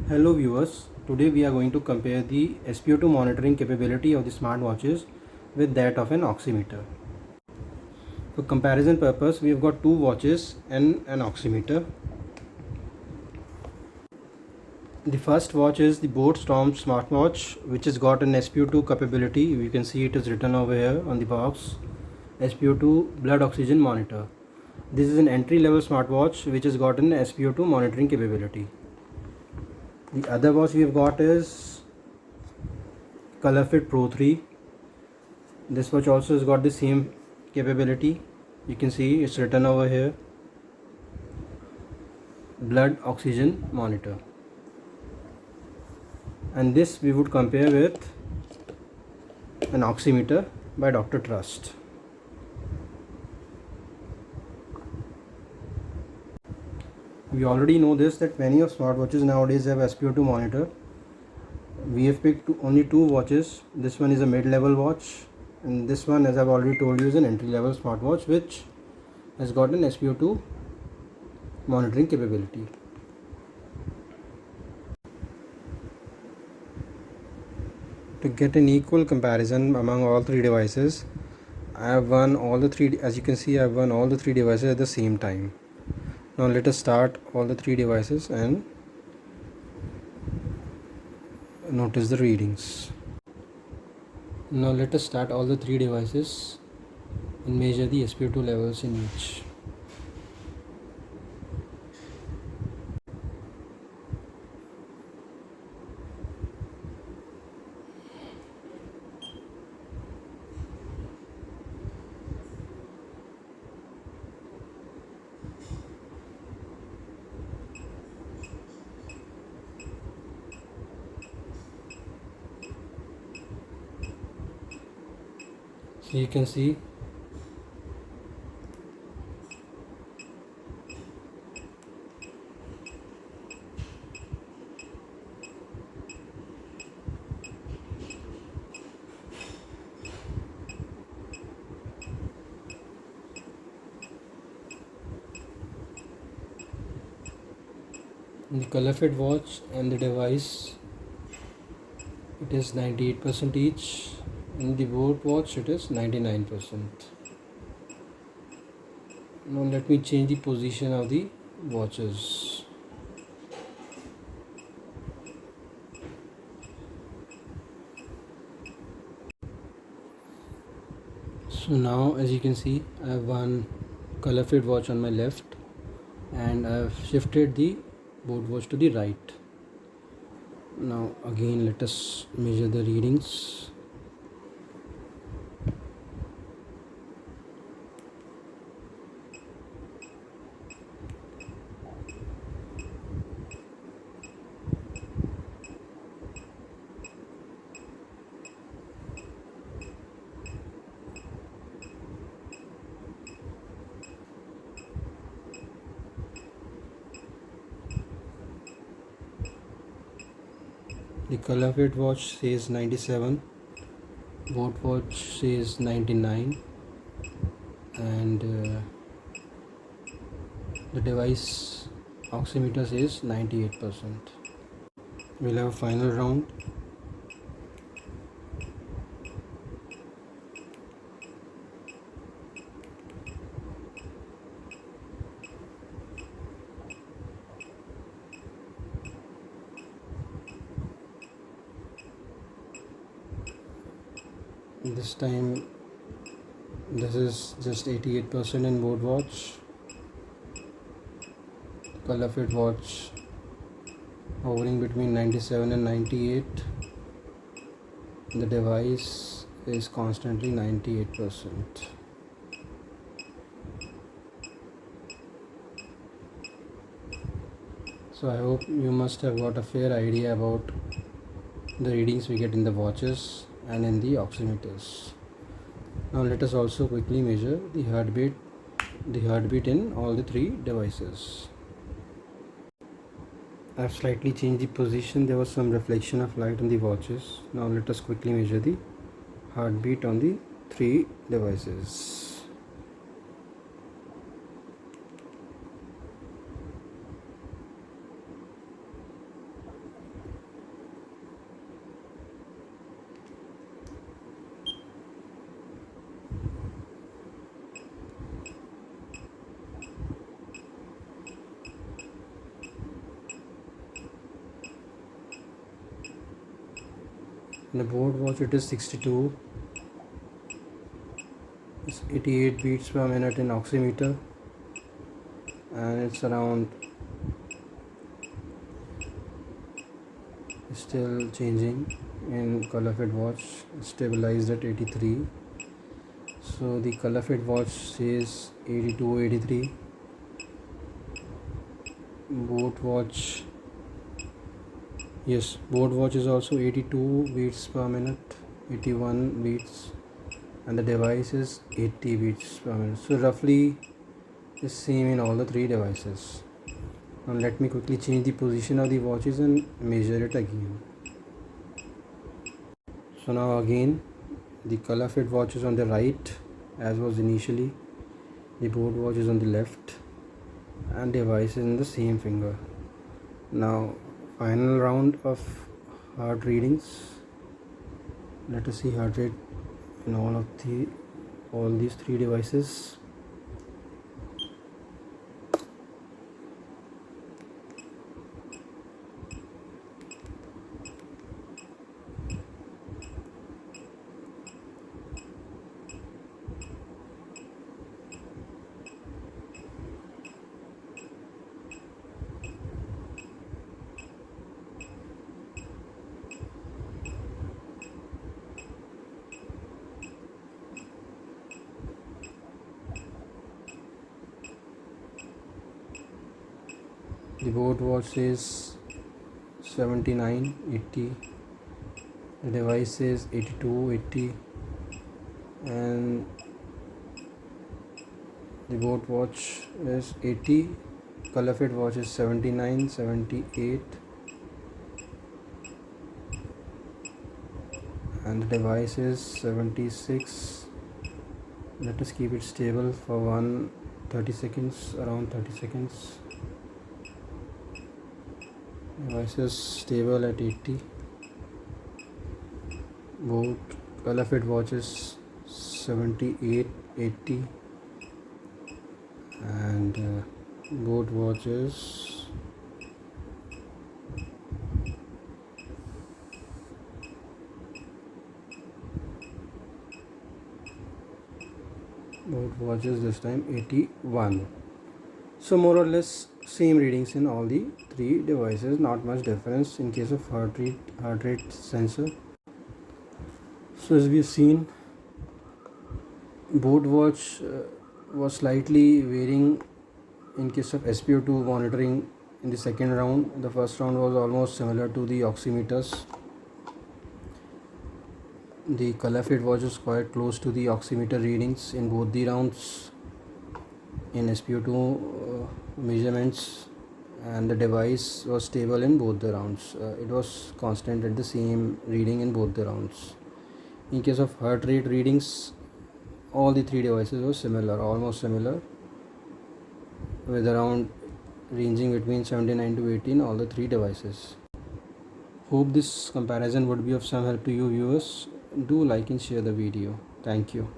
Hello viewers, today we are going to compare the SpO2 monitoring capability of the smartwatches with that of an oximeter. For comparison purpose, we have got two watches and an oximeter. The first watch is the Boat Storm smartwatch, which has got an SpO2 capability. You can see it is written over here on the box, SpO2 blood oxygen monitor. This is an entry level smartwatch which has got an SpO2 monitoring capability. The other watch we have got is ColorFit Pro 3. This watch also has got the same capability. You can see it's written over here, blood oxygen monitor. And this we would compare with an oximeter by Dr. Trust. We already know this, that many of smartwatches nowadays have SpO2 monitor. We have picked only two watches. This one is a mid-level watch, and this one, as I've already told you, is an entry-level smartwatch which has got an SpO2 monitoring capability. To get an equal comparison among all three devices, I have won all the three. As you can see, I have won all the three devices at the same time. Now let us start all the three devices and notice the readings. Now let us start all the three devices and measure the SpO2 levels in each. So you can see in the ColorFit watch and the device, it is 98% each. In the Boat watch, it is 99%. Now let me change the position of the watches. So now, as you can see, I have one ColorFit watch on my left and I have shifted the Boat watch to the right. Now again, let us measure the readings. The ColorFit watch says 97, Boat watch says 99, and the device oximeter says 98%. We'll have a final round. This time this is just 88% in Boat watch, ColorFit watch hovering between 97 and 98. The device is constantly 98%. So I hope you must have got a fair idea about the readings we get in the watches and in the oximeters. Now let us also quickly measure the heartbeat in all the three devices. I have slightly changed the position. There was some reflection of light on the watches. Now let us quickly measure the heartbeat on the three devices. In the board watch it is 62. It's 88 beats per minute in oximeter, and it's around still changing in color fit watch, stabilized at 83. So the color fit watch says 82, 83. Boat watch, yes, boat watch is also 82 beats per minute, 81 beats, and the device is 80 beats per minute. So roughly the same in all the three devices. Now let me quickly change the position of the watches and measure it again. So now again the color fit watch is on the right as was initially, the boat watch is on the left, and device is in the same finger. Now final round of heart readings. Let us see heart rate in all these three devices. The boat watch is 79, 80. The device is 82, 80, and the boat watch is 80. Color fit watch is 79, 78, and the device is 76. Let us keep it stable for 30 seconds, around 30 seconds. Device is stable at 80. Both color fit watches 78, 80, and both watches this time 81. So more or less same readings in all the three devices, not much difference in case of heart rate sensor. So as we've seen, boat watch was slightly varying in case of SpO2 monitoring in the second round. The first round was almost similar to the oximeters. The color fit watch was quite close to the oximeter readings in both the rounds in SpO2 measurements, and the device was stable in both the rounds. It was constant at the same reading in both the rounds. In case of heart rate readings, all the three devices were similar, almost similar, with around ranging between 79 to 80 in all the three devices. Hope this comparison would be of some help to you viewers. Do like and share the video. Thank you.